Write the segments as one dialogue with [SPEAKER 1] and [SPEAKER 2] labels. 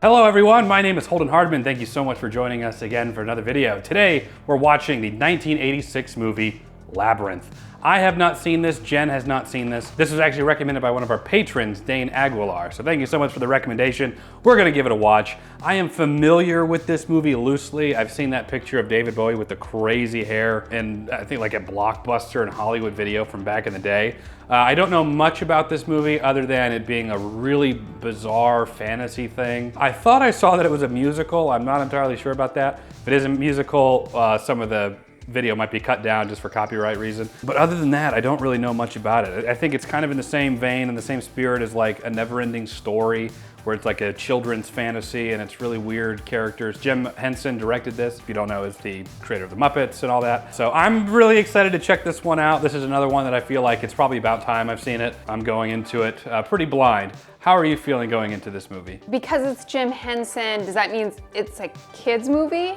[SPEAKER 1] Hello everyone, my name is Holden Hardman. Thank you so much for joining us again for another video. Today, we're watching the 1986 movie, Labyrinth. I have not seen this, Jen has not seen this. This was actually recommended by one of our patrons, Dane Aguilar. So thank you so much for the recommendation. We're gonna give it a watch. I am familiar with this movie loosely. I've seen that picture of David Bowie with the crazy hair and I think like a Blockbuster and Hollywood video from back in the day. I don't know much about this movie other than it being a really bizarre fantasy thing. I thought I saw that it was a musical. I'm not entirely sure about that. If it is a musical, some of the video might be cut down just for copyright reason. But other than that, I don't really know much about it. I think it's kind of in the same vein and the same spirit as like a never-ending story where it's like a children's fantasy and it's really weird characters. Jim Henson directed this. If you don't know, is the creator of the Muppets and all that. So I'm really excited to check this one out. This is another one that I feel like it's probably about time I've seen it. I'm going into it pretty blind. How are you feeling going into this movie?
[SPEAKER 2] Because it's Jim Henson, does that mean it's a kid's movie?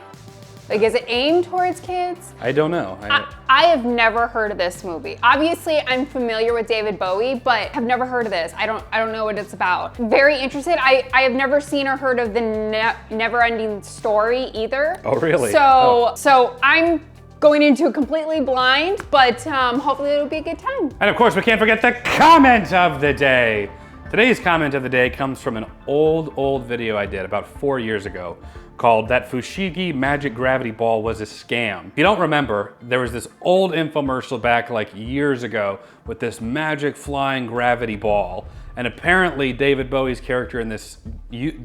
[SPEAKER 2] Like, is it aimed towards kids?
[SPEAKER 1] I don't know.
[SPEAKER 2] I have never heard of this movie. Obviously, I'm familiar with David Bowie, but have never heard of this. I don't know what it's about. Very interested. I have never seen or heard of the Never-Ending Story either.
[SPEAKER 1] Oh, really?
[SPEAKER 2] So I'm going into it completely blind, but hopefully it'll be a good time.
[SPEAKER 1] And of course, we can't forget the comment of the day. Today's comment of the day comes from an old video I did about 4 years ago called That Fushigi Magic Gravity Ball Was a Scam. If you don't remember, there was this old infomercial back like years ago with this magic flying gravity ball. And apparently David Bowie's character in this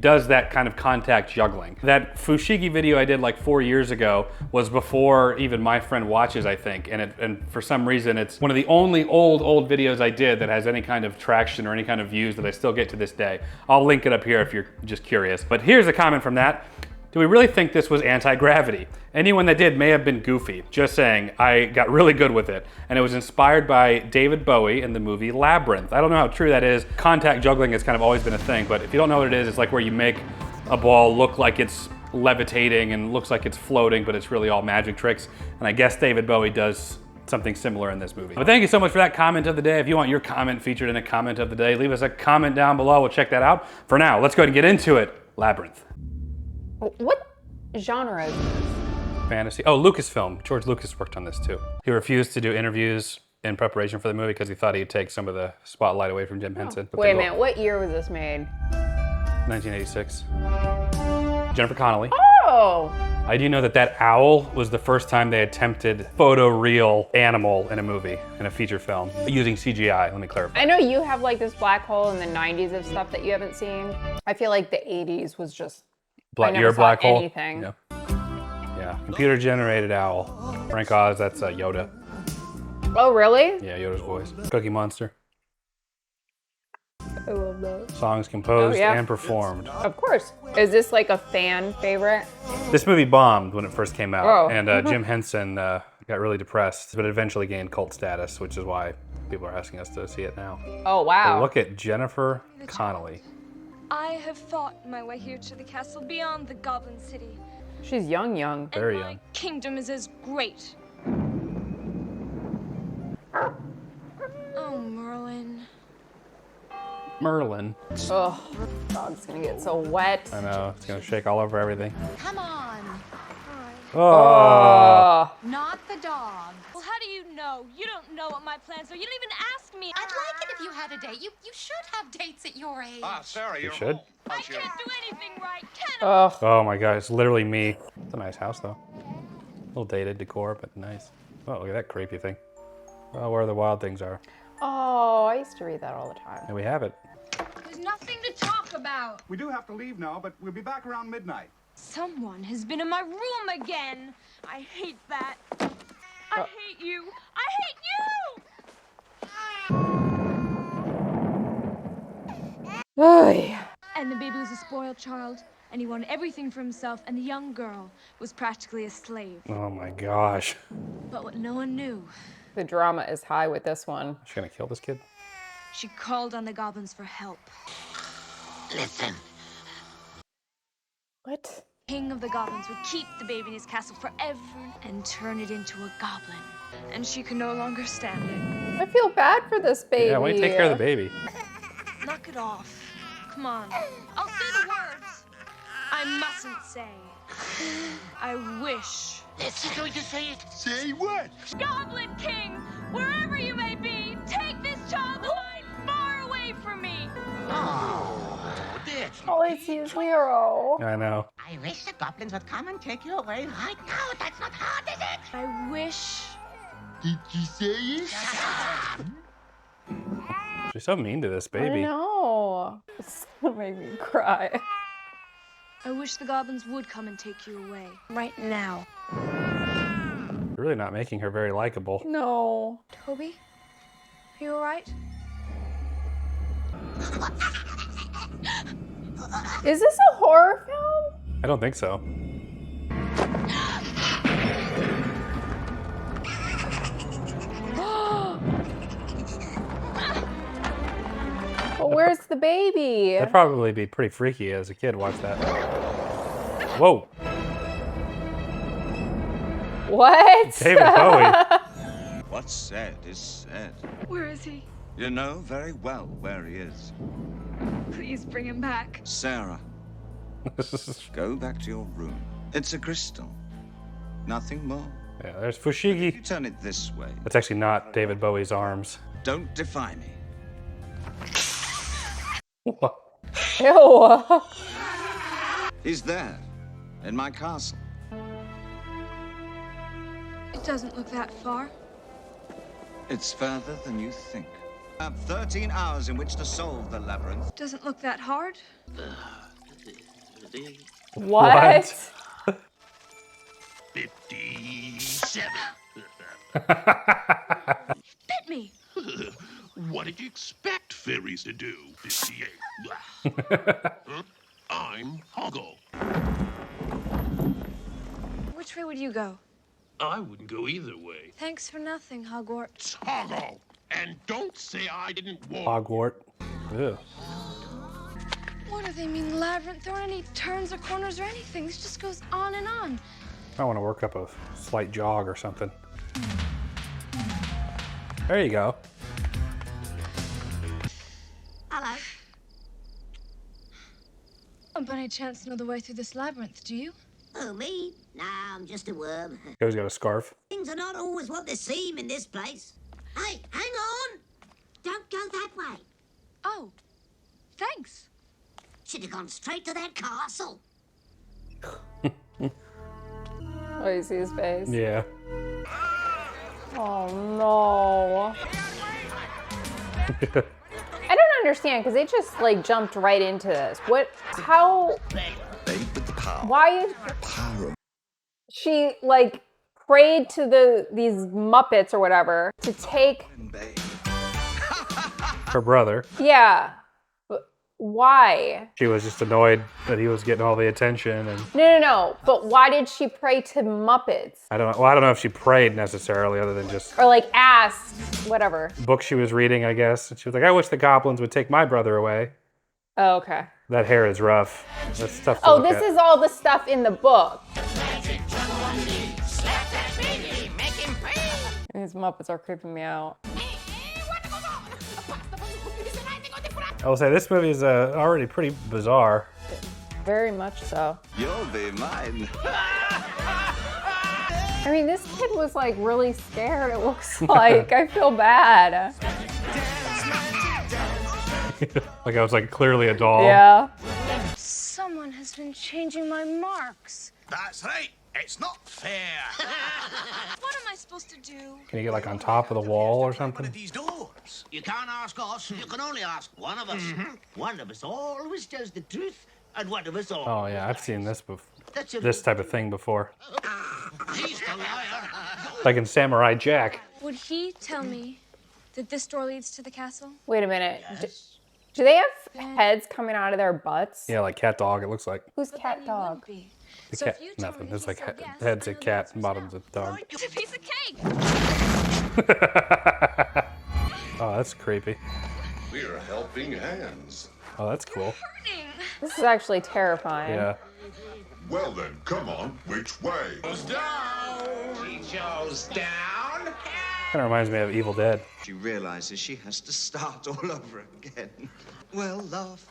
[SPEAKER 1] does that kind of contact juggling. That Fushigi video I did like 4 years ago was before even My Friend Watches, I think. And for some reason, it's one of the only old videos I did that has any kind of traction or any kind of views that I still get to this day. I'll link it up here if you're just curious. But here's a comment from that. Do we really think this was anti-gravity? Anyone that did may have been goofy. Just saying, I got really good with it. And it was inspired by David Bowie in the movie Labyrinth. I don't know how true that is. Contact juggling has kind of always been a thing, but if you don't know what it is, it's like where you make a ball look like it's levitating and looks like it's floating, but it's really all magic tricks. And I guess David Bowie does something similar in this movie. But thank you so much for that comment of the day. If you want your comment featured in a comment of the day, leave us a comment down below. We'll check that out. For now, let's go ahead and get into it. Labyrinth.
[SPEAKER 2] What genre is this?
[SPEAKER 1] Fantasy. Oh, Lucasfilm. George Lucas worked on this too. He refused to do interviews in preparation for the movie because he thought he'd take some of the spotlight away from Jim Henson.
[SPEAKER 2] Wait a minute, what year was this made?
[SPEAKER 1] 1986. Jennifer Connelly.
[SPEAKER 2] Oh!
[SPEAKER 1] I do know that that owl was the first time they attempted photoreal animal in a movie, in a feature film, using CGI, let me clarify.
[SPEAKER 2] I know you have like this black hole in the 90s of stuff that you haven't seen. I feel like the 80s was just
[SPEAKER 1] Your black hole?
[SPEAKER 2] Anything.
[SPEAKER 1] Yeah. Yeah, computer generated owl. Frank Oz, that's Yoda.
[SPEAKER 2] Oh, really?
[SPEAKER 1] Yeah, Yoda's voice. Cookie Monster.
[SPEAKER 2] I love that.
[SPEAKER 1] Songs composed and performed.
[SPEAKER 2] Of course. Is this like a fan favorite?
[SPEAKER 1] This movie bombed when it first came out,
[SPEAKER 2] Oh.
[SPEAKER 1] and Jim Henson got really depressed, but it eventually gained cult status, which is why people are asking us to see it now.
[SPEAKER 2] Oh, wow.
[SPEAKER 1] But look at Jennifer Connelly.
[SPEAKER 3] I have fought my way here to the castle beyond the Goblin City.
[SPEAKER 2] She's young.
[SPEAKER 1] Very
[SPEAKER 3] and my
[SPEAKER 1] young.
[SPEAKER 3] kingdom is as great. Oh, Merlin.
[SPEAKER 1] Merlin.
[SPEAKER 2] Oh, dog's gonna get so wet.
[SPEAKER 1] I know, it's gonna shake all over everything.
[SPEAKER 4] Come on.
[SPEAKER 1] Oh.
[SPEAKER 4] Not the dog.
[SPEAKER 3] Well, how do you know? You don't know what my plans are. You don't even ask me.
[SPEAKER 4] I'd like it if you had a date. You should have dates at your age.
[SPEAKER 5] Ah, Sarah,
[SPEAKER 1] You
[SPEAKER 5] you're
[SPEAKER 1] should.
[SPEAKER 5] home.
[SPEAKER 3] I can't do anything right, can I?
[SPEAKER 2] Ugh.
[SPEAKER 1] Oh my God, it's literally me. It's a nice house though. A little dated decor, but nice. Oh, look at that creepy thing. Oh, where the wild things are.
[SPEAKER 2] Oh, I used to read that all the time.
[SPEAKER 1] And we have it.
[SPEAKER 3] There's nothing to talk about.
[SPEAKER 5] We do have to leave now, but we'll be back around midnight.
[SPEAKER 3] Someone has been in my room again. I hate that. I hate you. I hate you!
[SPEAKER 2] Ay.
[SPEAKER 3] And the baby was a spoiled child, and he wanted everything for himself, and the young girl was practically a slave.
[SPEAKER 1] Oh my gosh.
[SPEAKER 3] But what no one knew,
[SPEAKER 2] The drama is high with this one.
[SPEAKER 1] She's gonna kill this kid?
[SPEAKER 3] she called on the goblins for help.
[SPEAKER 4] Listen.
[SPEAKER 2] What?
[SPEAKER 3] King of the goblins would keep the baby in his castle forever and turn it into a goblin. And she could no longer stand it.
[SPEAKER 2] I feel bad for this baby.
[SPEAKER 1] Yeah, why don't you take care of the baby?
[SPEAKER 3] Knock it off. Come on. I'll say the words. I mustn't say. I wish.
[SPEAKER 6] Yes, you're going to say it. Say what?
[SPEAKER 3] Goblin King, wherever you may be, take this child of mine far away from me.
[SPEAKER 6] Oh, that's
[SPEAKER 2] All I see is Lero.
[SPEAKER 1] I know.
[SPEAKER 6] I wish the goblins would come and take you away right now. That's not hard, is it?
[SPEAKER 3] I wish.
[SPEAKER 6] Did you say it?
[SPEAKER 1] She's so mean to this
[SPEAKER 2] I
[SPEAKER 1] baby.
[SPEAKER 2] know. It's gonna make me cry.
[SPEAKER 3] I wish the goblins would come and take you away right now.
[SPEAKER 1] Really not making her very likable.
[SPEAKER 2] No.
[SPEAKER 3] Toby, are you all right?
[SPEAKER 2] Is this a horror film?
[SPEAKER 1] I don't think so.
[SPEAKER 2] But where's the baby?
[SPEAKER 1] That'd probably be pretty freaky as a kid. Watch that. Whoa,
[SPEAKER 2] What?
[SPEAKER 1] David Bowie.
[SPEAKER 7] What's said is said.
[SPEAKER 3] Where is he?
[SPEAKER 7] You know very well where he is.
[SPEAKER 3] Please bring him back.
[SPEAKER 7] Sarah, go back to your room. It's a crystal. Nothing more.
[SPEAKER 1] Yeah, there's
[SPEAKER 7] You
[SPEAKER 1] Fushigi.
[SPEAKER 7] turn it this way.
[SPEAKER 1] That's actually not David Bowie's arms.
[SPEAKER 7] Don't defy me.
[SPEAKER 1] What?
[SPEAKER 2] Ew.
[SPEAKER 7] He's there, in my castle.
[SPEAKER 3] It doesn't look that far.
[SPEAKER 7] It's further than you think. I have 13 hours in which to solve the labyrinth.
[SPEAKER 3] Doesn't look that hard.
[SPEAKER 2] What?
[SPEAKER 6] 57.
[SPEAKER 3] Bit me.
[SPEAKER 8] What did you expect fairies to do? 58. Huh? I'm Hoggle.
[SPEAKER 3] Which way would you go?
[SPEAKER 8] I wouldn't go either way.
[SPEAKER 3] Thanks for nothing, Hogwarts.
[SPEAKER 8] It's Hoggle. And don't say I didn't warn.
[SPEAKER 1] Hogwart. Ew.
[SPEAKER 3] What do they mean, labyrinth? There aren't any turns or corners or anything. This just goes on and on.
[SPEAKER 1] I want to work up a slight jog or something. There you go.
[SPEAKER 6] Hello.
[SPEAKER 3] Don't by any chance know the way through this labyrinth, do you?
[SPEAKER 6] Oh, me? Nah, I'm just a worm.
[SPEAKER 1] Go's got a scarf.
[SPEAKER 6] Things are not always what they seem in this place. Hey, hang on! Don't go that way.
[SPEAKER 3] Oh, thanks.
[SPEAKER 6] Should have gone straight to that castle.
[SPEAKER 2] Oh, you see his face?
[SPEAKER 1] Yeah.
[SPEAKER 2] Oh no. I don't understand because they just like jumped right into this. What? How? Why? She like prayed to these Muppets or whatever to take.
[SPEAKER 1] Her brother.
[SPEAKER 2] Yeah. But why?
[SPEAKER 1] She was just annoyed that he was getting all the attention, and
[SPEAKER 2] No. But why did she pray to Muppets?
[SPEAKER 1] I don't know. Well, I don't know if she prayed necessarily, other than just
[SPEAKER 2] Or like asked, whatever.
[SPEAKER 1] book she was reading, I guess. And she was like, "I wish the goblins would take my brother away."
[SPEAKER 2] Oh, okay.
[SPEAKER 1] That hair is rough. That's tough to
[SPEAKER 2] Oh,
[SPEAKER 1] look
[SPEAKER 2] this
[SPEAKER 1] at.
[SPEAKER 2] is all the stuff in the book. These Muppets are creeping me out.
[SPEAKER 1] I will say this movie is already pretty bizarre.
[SPEAKER 2] Very much so.
[SPEAKER 7] You'll be mine.
[SPEAKER 2] I mean, this kid was like really scared, it looks like. I feel bad.
[SPEAKER 1] Like I was like clearly a doll.
[SPEAKER 2] Yeah.
[SPEAKER 3] Someone has been changing my marks.
[SPEAKER 8] That's right. It's not fair.
[SPEAKER 3] What am I supposed to do?
[SPEAKER 1] Can you get like on top of the wall or
[SPEAKER 8] One
[SPEAKER 1] something?
[SPEAKER 8] of these doors.
[SPEAKER 6] You can't ask us. You can only ask one of us. One of us always tells the truth, and one of us always.
[SPEAKER 1] Oh yeah, I've seen this
[SPEAKER 6] That's a
[SPEAKER 1] this type of thing before.
[SPEAKER 6] He's the liar.
[SPEAKER 1] Like in Samurai Jack.
[SPEAKER 3] Would he tell me that this door leads to the castle?
[SPEAKER 2] Wait a minute. Do they have heads coming out of their butts?
[SPEAKER 1] Yeah, like cat dog. It looks like
[SPEAKER 2] Who's cat dog?
[SPEAKER 1] the
[SPEAKER 3] So
[SPEAKER 1] cat.
[SPEAKER 3] if you tell
[SPEAKER 1] Nothing.
[SPEAKER 3] me
[SPEAKER 1] It's
[SPEAKER 3] he
[SPEAKER 1] like
[SPEAKER 3] said yes,
[SPEAKER 1] heads
[SPEAKER 3] I
[SPEAKER 1] a
[SPEAKER 3] know the
[SPEAKER 1] cat,
[SPEAKER 3] answer's
[SPEAKER 1] bottoms
[SPEAKER 3] no.
[SPEAKER 1] a dog.
[SPEAKER 3] It's a piece of cake.
[SPEAKER 1] Oh, that's creepy.
[SPEAKER 8] We're helping hands.
[SPEAKER 1] Oh, that's cool.
[SPEAKER 3] Hurting.
[SPEAKER 2] This is actually terrifying.
[SPEAKER 1] Yeah.
[SPEAKER 9] Well then, come on, which way?
[SPEAKER 1] Kind of reminds me of Evil Dead.
[SPEAKER 7] She realizes she has to start all over again. Well, love.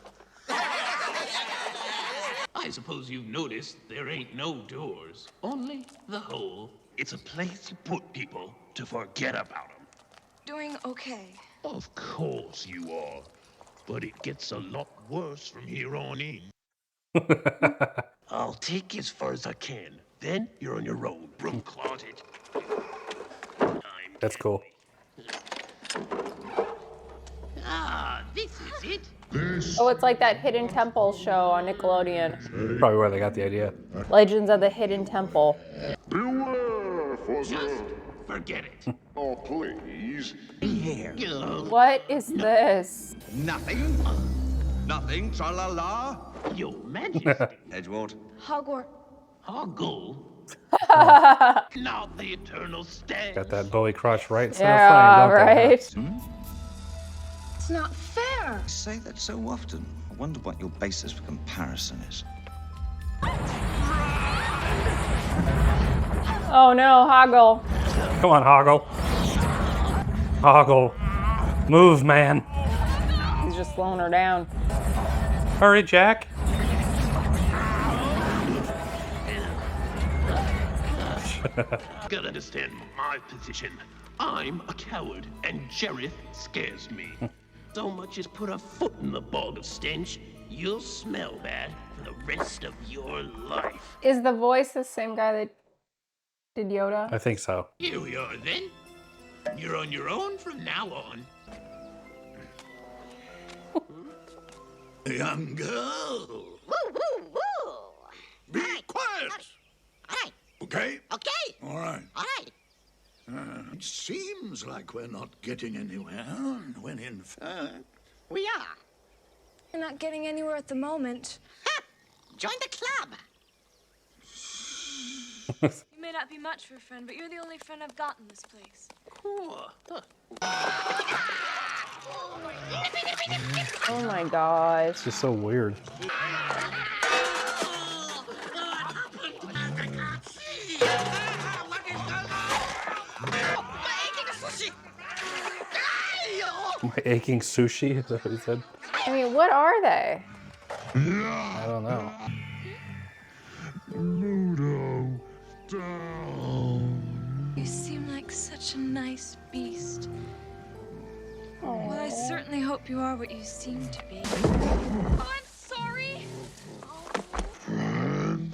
[SPEAKER 6] I
[SPEAKER 8] I suppose you've noticed there ain't no doors, only the hole. It's a place you put people to forget about them.
[SPEAKER 3] Doing okay.
[SPEAKER 8] Of course you are. But it gets a lot worse from here on in. I'll take you as far as I can. Then you're on your own. Room closet.
[SPEAKER 1] That's cool.
[SPEAKER 6] Ah, this is it.
[SPEAKER 2] Oh, it's like that Hidden Temple show on Nickelodeon.
[SPEAKER 1] Probably where they got the idea.
[SPEAKER 2] Legends of the Hidden Temple.
[SPEAKER 9] Beware,
[SPEAKER 8] Just forget it.
[SPEAKER 9] Oh, please.
[SPEAKER 6] Here.
[SPEAKER 2] What is this?
[SPEAKER 7] Nothing. Nothing. Tra-la-la.
[SPEAKER 8] Your Majesty.
[SPEAKER 7] Edgewater.
[SPEAKER 3] Hogwarts.
[SPEAKER 8] Hoggle. Not the eternal stench.
[SPEAKER 1] Got that Bowie crush right center
[SPEAKER 2] Yeah,
[SPEAKER 1] frame, don't they?
[SPEAKER 2] right.
[SPEAKER 3] It's not fair.
[SPEAKER 7] You say that so often. I wonder what your basis for comparison is.
[SPEAKER 2] Oh no, Hoggle.
[SPEAKER 1] Come on, Hoggle. Hoggle. Move, man.
[SPEAKER 2] He's just slowing her down.
[SPEAKER 1] Hurry, Jack.
[SPEAKER 8] Gotta understand my position. I'm a coward, and Jareth scares me. So much as put a foot in the bog of stench, you'll smell that for the rest of your life.
[SPEAKER 2] Is the voice the same guy that did Yoda?
[SPEAKER 1] I think so.
[SPEAKER 8] Here we are, then. You're on your own from now on. Young girl.
[SPEAKER 6] Woo, woo, woo.
[SPEAKER 8] Be quiet.
[SPEAKER 6] All right.
[SPEAKER 8] Okay?
[SPEAKER 6] Okay.
[SPEAKER 8] All right.
[SPEAKER 6] All right.
[SPEAKER 8] It seems like we're not getting anywhere, when in fact...
[SPEAKER 6] We are.
[SPEAKER 3] You're not getting anywhere at the moment.
[SPEAKER 6] Ha! Join the club.
[SPEAKER 3] You may not be much for a friend, but you're the only friend I've got in this place.
[SPEAKER 2] Oh my gosh.
[SPEAKER 1] It's just so weird. My aching sushi? Is that what he said?
[SPEAKER 2] I mean, what are they?
[SPEAKER 1] I don't know.
[SPEAKER 9] Ludo, down.
[SPEAKER 3] You seem like such a nice beast. Well, I certainly hope you are what you seem to be. Oh, I'm sorry.
[SPEAKER 9] Friend.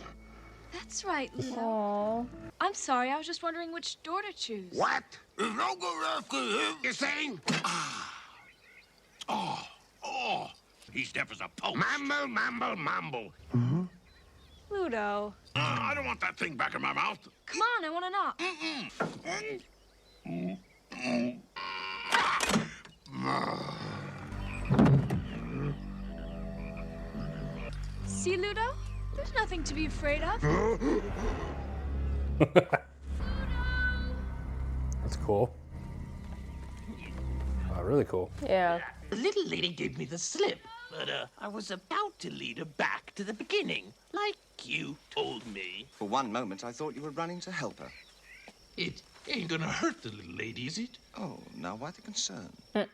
[SPEAKER 3] That's right, Ludo.
[SPEAKER 2] Aww.
[SPEAKER 3] I'm sorry, I was just wondering which door to choose.
[SPEAKER 8] What? There's no go after him. You're saying? Oh. He's deaf as a post. Mamble.
[SPEAKER 3] Ludo.
[SPEAKER 8] I don't want that thing back in my mouth.
[SPEAKER 3] Come on, I want to knock. See, Ludo? There's nothing to be afraid of.
[SPEAKER 1] That's cool. Really cool.
[SPEAKER 2] Yeah.
[SPEAKER 8] The little lady gave me the slip, but I was about to lead her back to the beginning, like you told me.
[SPEAKER 7] For one moment, I thought you were running to help her.
[SPEAKER 8] It ain't gonna hurt the little lady, is it?
[SPEAKER 7] Oh, now why the concern?
[SPEAKER 8] I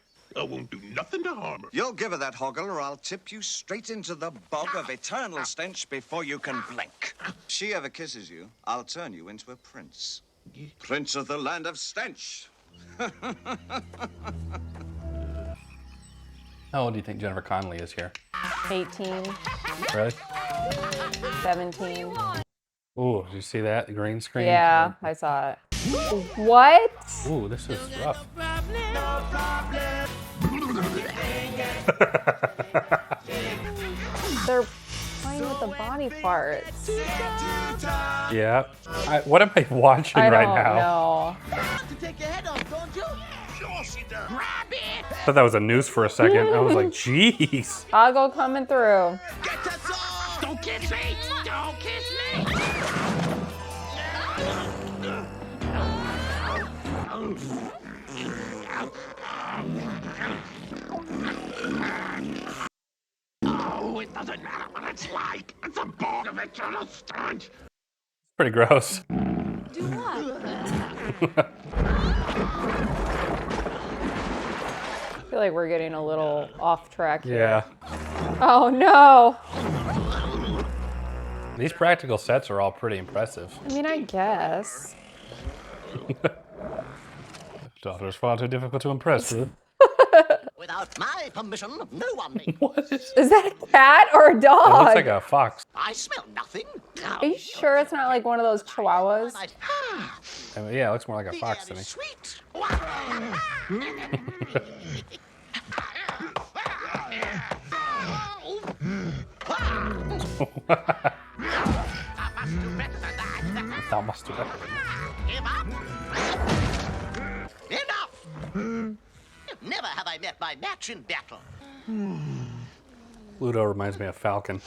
[SPEAKER 8] won't do nothing to harm her.
[SPEAKER 7] You'll give her that hoggle, or I'll tip you straight into the bog of eternal stench before you can blink. If she ever kisses you, I'll turn you into a prince. Prince of the land of stench.
[SPEAKER 1] How old do you think Jennifer Connelly is here?
[SPEAKER 2] 18,
[SPEAKER 1] Really?
[SPEAKER 2] 17.
[SPEAKER 1] Ooh, did you see that? The green screen?
[SPEAKER 2] Yeah, I saw it. What?
[SPEAKER 1] Ooh, this is rough.
[SPEAKER 2] They're playing with the body parts.
[SPEAKER 1] Yeah. What am I watching
[SPEAKER 2] I
[SPEAKER 1] right
[SPEAKER 2] don't
[SPEAKER 1] now?
[SPEAKER 2] know.
[SPEAKER 6] To take your head off, don't you?
[SPEAKER 8] Sure she does.
[SPEAKER 6] Grab it.
[SPEAKER 1] I thought that was a noose for a second. I was like, jeez.
[SPEAKER 2] Hoggle coming through.
[SPEAKER 6] Get that song.
[SPEAKER 8] Don't kiss me! Don't kiss me! Oh, it doesn't matter what it's like. It's a bog of eternal stench.
[SPEAKER 1] Pretty gross.
[SPEAKER 3] Do what?
[SPEAKER 2] I feel like we're getting a little off track here.
[SPEAKER 1] Yeah.
[SPEAKER 2] Oh no.
[SPEAKER 1] These practical sets are all pretty impressive.
[SPEAKER 2] I mean, I guess.
[SPEAKER 1] Daughter's far too difficult to impress, huh?
[SPEAKER 6] Without my permission, no one may.
[SPEAKER 1] What is
[SPEAKER 2] Is that a cat or a
[SPEAKER 1] It
[SPEAKER 2] dog?
[SPEAKER 1] looks like a fox.
[SPEAKER 6] I smell nothing.
[SPEAKER 2] Are you sure it's not like one of those chihuahuas?
[SPEAKER 1] I mean, yeah, it looks more like a fox to me.
[SPEAKER 6] Sweet.
[SPEAKER 1] That must have
[SPEAKER 6] Enough! Never have I met my match in battle.
[SPEAKER 1] Ludo reminds me of Falcon.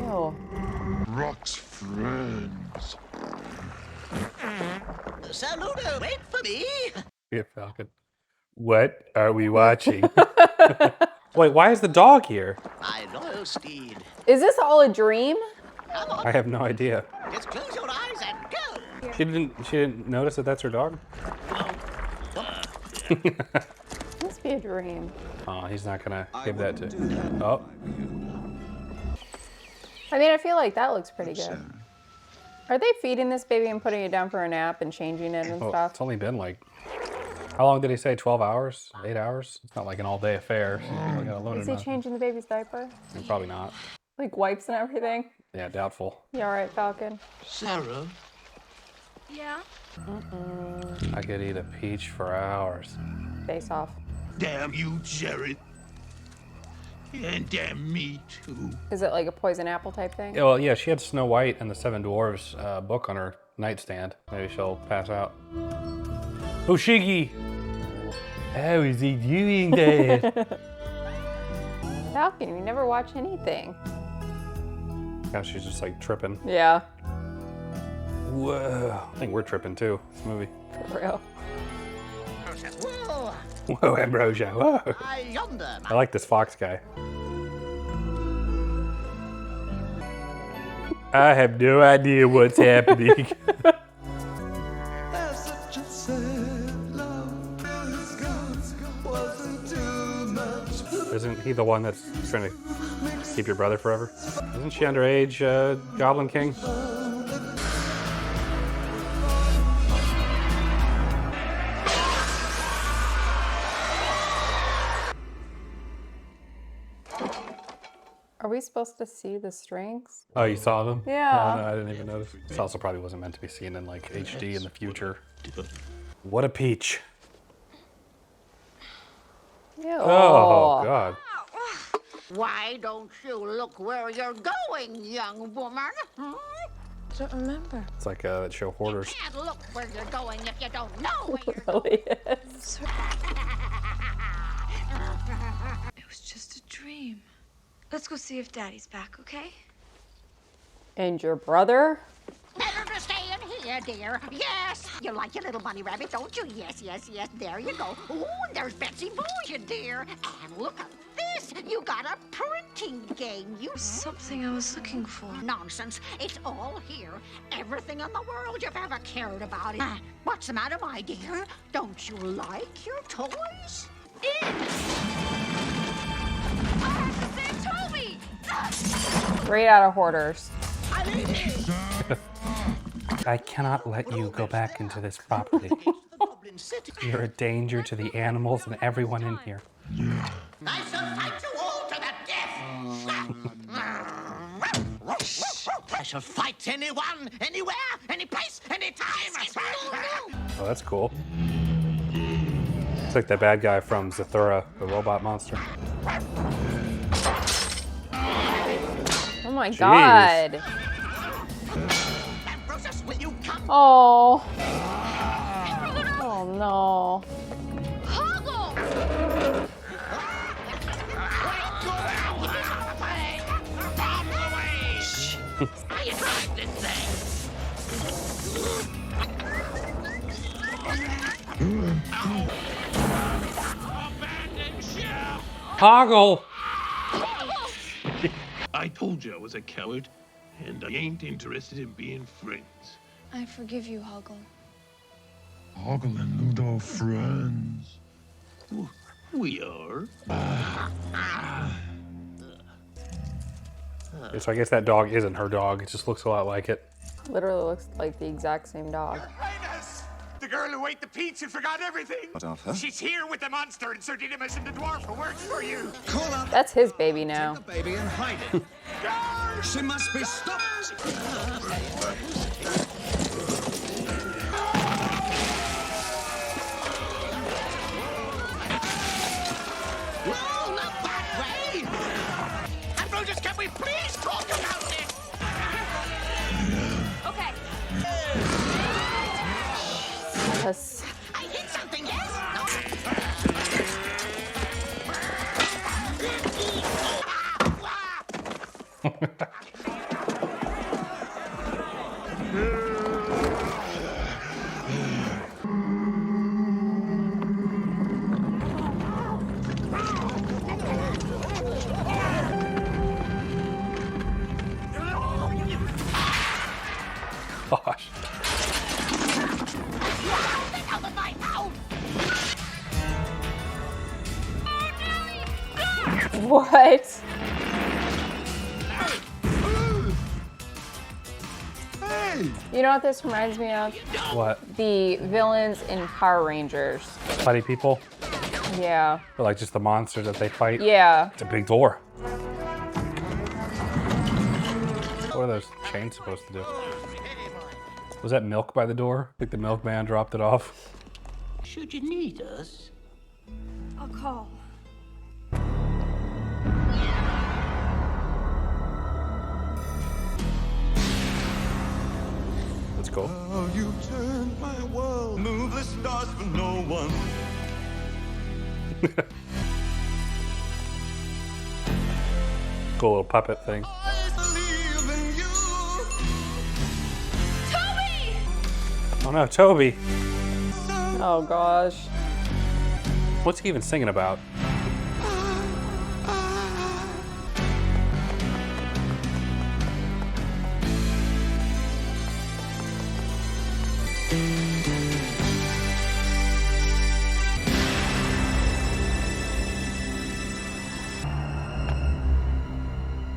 [SPEAKER 2] Ew.
[SPEAKER 9] Rock's friends.
[SPEAKER 6] Sir Ludo, wait for me.
[SPEAKER 1] Yeah, Falcon. What are we watching? Wait, why is the dog here?
[SPEAKER 6] My loyal steed.
[SPEAKER 2] Is this all a dream?
[SPEAKER 6] Come on,
[SPEAKER 1] I have no idea.
[SPEAKER 6] just close your eyes and go.
[SPEAKER 1] She didn't notice that that's her dog?
[SPEAKER 2] Must be a dream.
[SPEAKER 1] Oh, he's not gonna give that to. Oh,
[SPEAKER 2] I mean, I feel like that looks pretty good. Are they feeding this baby and putting it down for a nap and changing it and
[SPEAKER 1] well,
[SPEAKER 2] stuff?
[SPEAKER 1] it's only been like. How long did he say? 12 hours? 8 hours? It's not like an all-day affair. So you gotta load
[SPEAKER 2] Is
[SPEAKER 1] it
[SPEAKER 2] he
[SPEAKER 1] up.
[SPEAKER 2] changing the baby's diaper?
[SPEAKER 1] Probably not.
[SPEAKER 2] Like wipes and everything?
[SPEAKER 1] Yeah, doubtful.
[SPEAKER 2] You all right, Falcon?
[SPEAKER 8] Sarah,
[SPEAKER 3] Yeah?
[SPEAKER 1] I could eat a peach for hours.
[SPEAKER 2] Face off.
[SPEAKER 8] damn you, Jared. And damn me too.
[SPEAKER 2] Is it like a poison apple type thing?
[SPEAKER 1] Yeah, well, yeah, she had Snow White and the Seven Dwarfs book on her nightstand. Maybe she'll pass out. Oshigi! How is he doing there?
[SPEAKER 2] Falcon, you never watch anything.
[SPEAKER 1] Now she's just like tripping.
[SPEAKER 2] Yeah,
[SPEAKER 1] Whoa. I think we're tripping too, this movie.
[SPEAKER 2] for real.
[SPEAKER 6] Whoa,
[SPEAKER 1] Whoa, Ambrosia, whoa.
[SPEAKER 6] yonder,
[SPEAKER 1] I like this fox guy. I have no idea what's happening. Isn't he the one that's trying to keep your brother forever? Isn't she underage, Goblin King?
[SPEAKER 2] Are we supposed to see the strings?
[SPEAKER 1] Oh, you saw them?
[SPEAKER 2] Yeah.
[SPEAKER 1] Oh, no, I didn't even notice. This also probably wasn't meant to be seen in like HD in the future. What a peach.
[SPEAKER 2] Ew.
[SPEAKER 1] Oh, God.
[SPEAKER 6] Why don't you look where you're going, young woman? Hmm?
[SPEAKER 3] Don't remember.
[SPEAKER 1] It's like that show Hoarders.
[SPEAKER 6] Can't look where you're going if you don't know where you're
[SPEAKER 2] Really is.
[SPEAKER 3] It was just a dream. Let's go see if Daddy's back, okay?
[SPEAKER 2] And your brother?
[SPEAKER 6] Better to stay in here, dear. Yes. You like your little bunny rabbit, don't you? Yes, yes, yes. There you go. Oh, and there's Betsy Bougie, dear. And look at this. You got a printing game. You
[SPEAKER 3] Something I was looking for.
[SPEAKER 6] nonsense. It's all here. Everything in the world you've ever cared about. What's the matter, my dear? Don't you like your toys?
[SPEAKER 3] Toby!
[SPEAKER 2] Straight out of Hoarders.
[SPEAKER 1] I cannot let you go back into this property. You're a danger to the animals and everyone in here.
[SPEAKER 6] I shall fight you all to the death. I shall fight anyone, anywhere, any place, any time.
[SPEAKER 1] Oh, that's cool. It's like that bad guy from Zathura, the robot monster.
[SPEAKER 2] Oh my
[SPEAKER 1] Jeez.
[SPEAKER 2] God.
[SPEAKER 6] Ambrosius, will you come?
[SPEAKER 2] Oh. Oh no.
[SPEAKER 6] I tried this thing.
[SPEAKER 1] Hoggle!
[SPEAKER 8] I told you I was a coward, and I ain't interested in being friends.
[SPEAKER 3] I forgive you, Hoggle.
[SPEAKER 9] Hoggle and Ludo friends.
[SPEAKER 8] We are.
[SPEAKER 1] So I guess that dog isn't her dog. It just looks a lot like it.
[SPEAKER 2] Literally looks like the exact same dog.
[SPEAKER 5] Highness! The girl who ate the pizza and forgot everything.
[SPEAKER 7] What of her?
[SPEAKER 5] She's here with the monster, and Sir Didymus and the dwarf who works for you.
[SPEAKER 7] Call up
[SPEAKER 2] That's his baby now.
[SPEAKER 7] the baby and hide it. She must be stopped.
[SPEAKER 6] No, not that way! Ambrosius, can we please talk about this?
[SPEAKER 2] Okay. Yes.
[SPEAKER 6] I hit something, yes?
[SPEAKER 1] Gosh.
[SPEAKER 6] Out of my mouth!
[SPEAKER 2] What? You know what this reminds me of?
[SPEAKER 1] What?
[SPEAKER 2] The villains in Power Rangers.
[SPEAKER 1] Putty people?
[SPEAKER 2] Yeah.
[SPEAKER 1] Or like just the monsters that they fight?
[SPEAKER 2] Yeah.
[SPEAKER 1] It's a big door. What are those chains supposed to do? Was that milk by the door? I think the milkman dropped it off.
[SPEAKER 8] Should you need us?
[SPEAKER 3] I'll call.
[SPEAKER 1] That's cool.
[SPEAKER 7] Oh, you turned my world. Move the stars for no one.
[SPEAKER 1] Cool little puppet thing.
[SPEAKER 7] I believe in you.
[SPEAKER 1] Oh no, Toby.
[SPEAKER 2] Oh gosh.
[SPEAKER 1] What's he even singing about?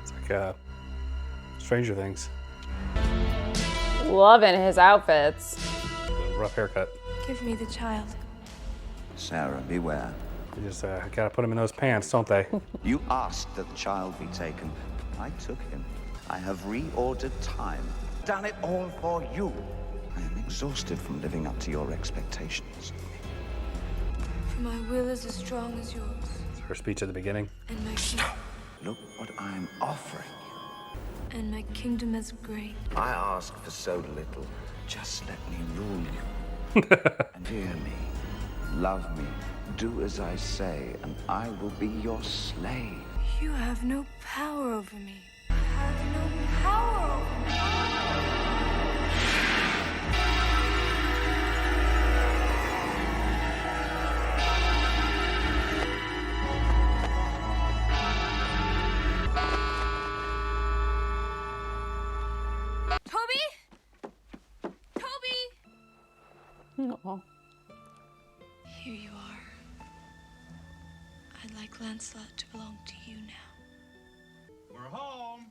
[SPEAKER 1] It's like Stranger Things.
[SPEAKER 2] Loving his outfits.
[SPEAKER 1] Rough haircut.
[SPEAKER 3] Give me the child.
[SPEAKER 7] Sarah, beware.
[SPEAKER 1] You just gotta put him in those pants, don't they?
[SPEAKER 7] You asked that the child be taken. I took him. I have reordered time. Done it all for you. I am exhausted from living up to your expectations.
[SPEAKER 3] For my will is as strong as yours.
[SPEAKER 1] Her speech at the beginning.
[SPEAKER 3] And my
[SPEAKER 7] Look what I am offering you.
[SPEAKER 3] and my kingdom is great.
[SPEAKER 7] I ask for so little. Just let me rule you. And fear me. Love me. Do as I say, and I will be your slave.
[SPEAKER 3] You have no power over me. You have no power over me. Toby? Toby?
[SPEAKER 2] Aw.
[SPEAKER 3] Here you are. I'd like Lancelot to belong to you now.
[SPEAKER 5] We're home.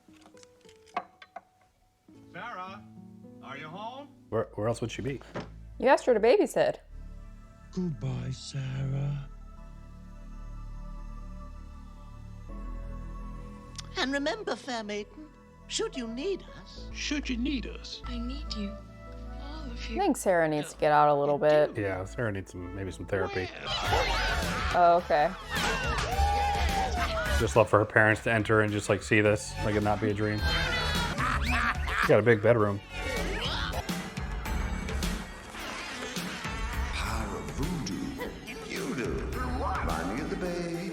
[SPEAKER 5] Sarah, are you home?
[SPEAKER 1] Where else would she be?
[SPEAKER 2] You asked her to babysit.
[SPEAKER 9] Goodbye, Sarah.
[SPEAKER 6] And remember, fair maiden, should you need us,
[SPEAKER 8] Should you need us?
[SPEAKER 3] I need you. All of
[SPEAKER 2] I
[SPEAKER 3] you.
[SPEAKER 2] think Sarah needs to get out a little bit.
[SPEAKER 1] Yeah, Sarah needs maybe some therapy.
[SPEAKER 2] Oh, okay.
[SPEAKER 1] Just love for her parents to enter and just like see this, like it not be a dream. She got a big bedroom.
[SPEAKER 7] Power of voodoo. You do. Remind me of the baby.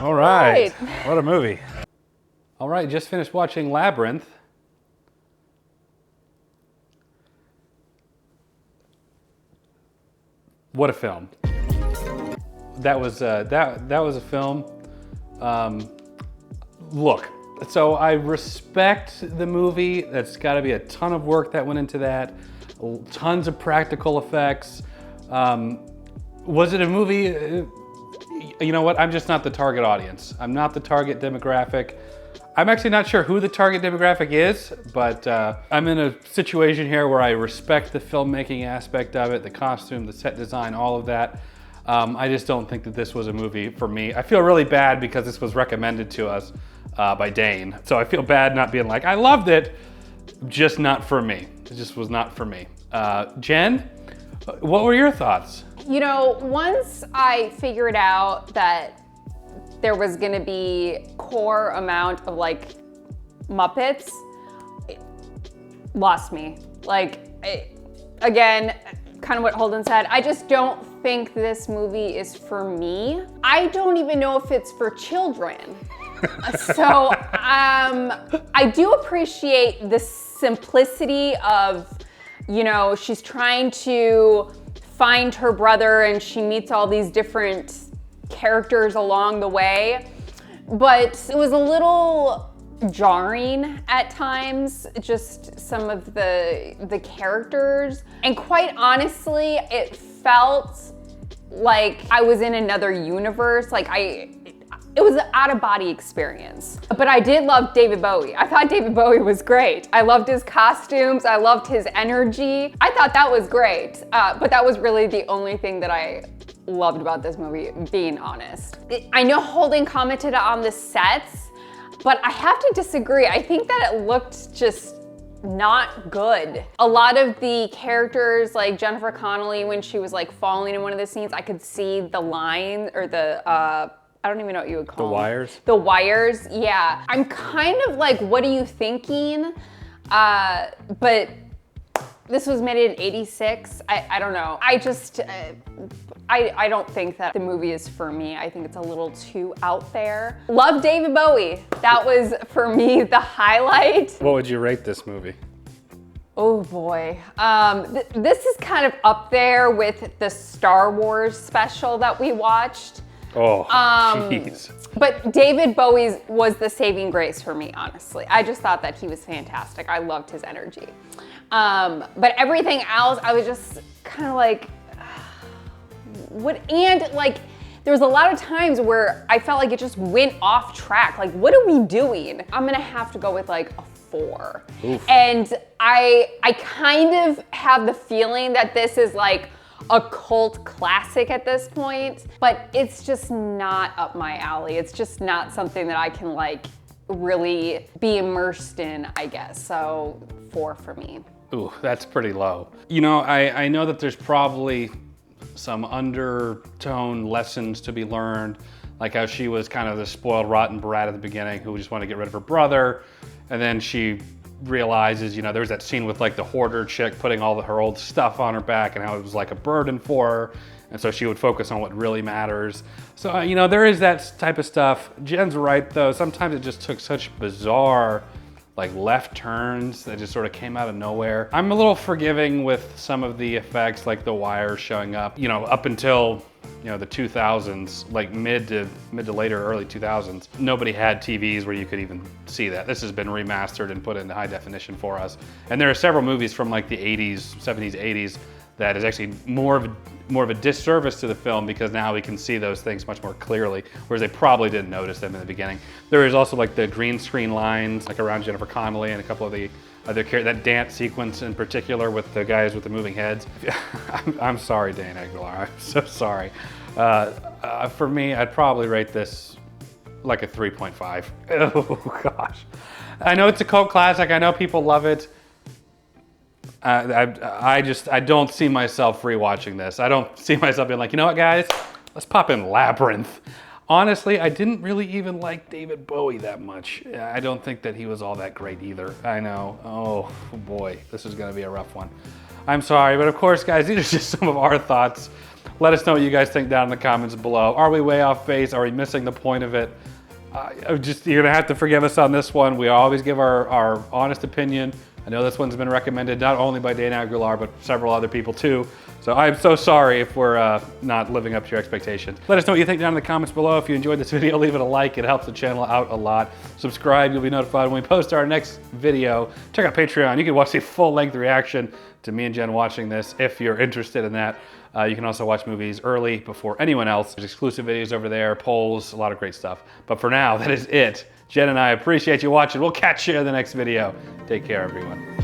[SPEAKER 1] All right.
[SPEAKER 2] Right.
[SPEAKER 1] What a movie. All right, just finished watching Labyrinth. What a film. That was a film. Look, so I respect the movie. That's got to be a ton of work that went into that. Tons of practical effects. Was it a movie? You know what? I'm just not the target audience. I'm not the target demographic. I'm actually not sure who the target demographic is, but I'm in a situation here where I respect the filmmaking aspect of it, the costume, the set design, all of that. I just don't think that this was a movie for me. I feel really bad because this was recommended to us by Dane. So I feel bad not being like, I loved it, just not for me. It just was not for me. Jen, what were your thoughts?
[SPEAKER 2] You know, once I figured out that there was gonna be core amount of like Muppets, it lost me. Again, kind of what Holden said, I just don't think this movie is for me. I don't even know if it's for children. So I do appreciate the simplicity of, you know, she's trying to find her brother and she meets all these different characters along the way, but it was a little jarring at times, just some of the characters. And quite honestly, it felt like I was in another universe. It was an out-of-body experience. But I did love David Bowie. I thought David Bowie was great. I loved his costumes. I loved his energy. I thought that was great. But that was really the only thing that I loved about this movie, being honest. I know Holden commented on the sets, but I have to disagree. I think that it looked just not good. A lot of the characters, like Jennifer Connelly, when she was like falling in one of the scenes, I could see the line or the, I don't even know what you would call them.
[SPEAKER 1] The wires?
[SPEAKER 2] The wires, yeah. I'm kind of like, what are you thinking? But this was made in '86. I don't know. I don't think that the movie is for me. I think it's a little too out there. Love David Bowie. That was, for me, the highlight.
[SPEAKER 1] What would you rate this movie?
[SPEAKER 2] Oh boy. This is kind of up there with the Star Wars special that we watched.
[SPEAKER 1] Oh, jeez.
[SPEAKER 2] But David Bowie was the saving grace for me, honestly. I just thought that he was fantastic. I loved his energy. But everything else, I was just kind of like, there was a lot of times where I felt like it just went off track. Like, what are we doing? I'm gonna have to go with like a 4. Oof. And I kind of have the feeling that this is like a cult classic at this point, but it's just not up my alley. It's just not something that I can like really be immersed in, I guess. So 4 for me.
[SPEAKER 1] Ooh, that's pretty low. You know, I know that there's probably some undertone lessons to be learned, like how she was kind of the spoiled rotten brat at the beginning who just wanted to get rid of her brother, and then she realizes, you know, there's that scene with like the hoarder chick putting all her old stuff on her back and how it was like a burden for her, and so she would focus on what really matters. So, you know, there is that type of stuff. Jen's right though, sometimes it just took such bizarre like left turns that just sort of came out of nowhere. I'm a little forgiving with some of the effects, like the wires showing up, you know, up until, you know, the 2000s, like mid to later early 2000s. Nobody had TVs where you could even see that. This has been remastered and put into high definition for us. And there are several movies from like the 80s, 70s, 80s that is actually more of a disservice to the film because now we can see those things much more clearly, whereas they probably didn't notice them in the beginning. There is also like the green screen lines like around Jennifer Connelly and a couple of the other characters, that dance sequence in particular with the guys with the moving heads. I'm sorry, Dane Aguilar, I'm so sorry. For me, I'd probably rate this like a 3.5. Oh gosh. I know it's a cult classic, I know people love it. I don't see myself rewatching this. I don't see myself being like, you know what guys, let's pop in Labyrinth. Honestly, I didn't really even like David Bowie that much. I don't think that he was all that great either. I know, oh boy, this is gonna be a rough one. I'm sorry, but of course guys, these are just some of our thoughts. Let us know what you guys think down in the comments below. Are we way off base? Are we missing the point of it? You're gonna have to forgive us on this one. We always give our honest opinion. I know this one's been recommended not only by Dane Aguilar, but several other people too. So I'm so sorry if we're not living up to your expectations. Let us know what you think down in the comments below. If you enjoyed this video, leave it a like. It helps the channel out a lot. Subscribe, you'll be notified when we post our next video. Check out Patreon. You can watch the full-length reaction to me and Jen watching this if you're interested in that. You can also watch movies early before anyone else. There's exclusive videos over there, polls, a lot of great stuff. But for now, that is it. Jen and I appreciate you watching. We'll catch you in the next video. Take care, everyone.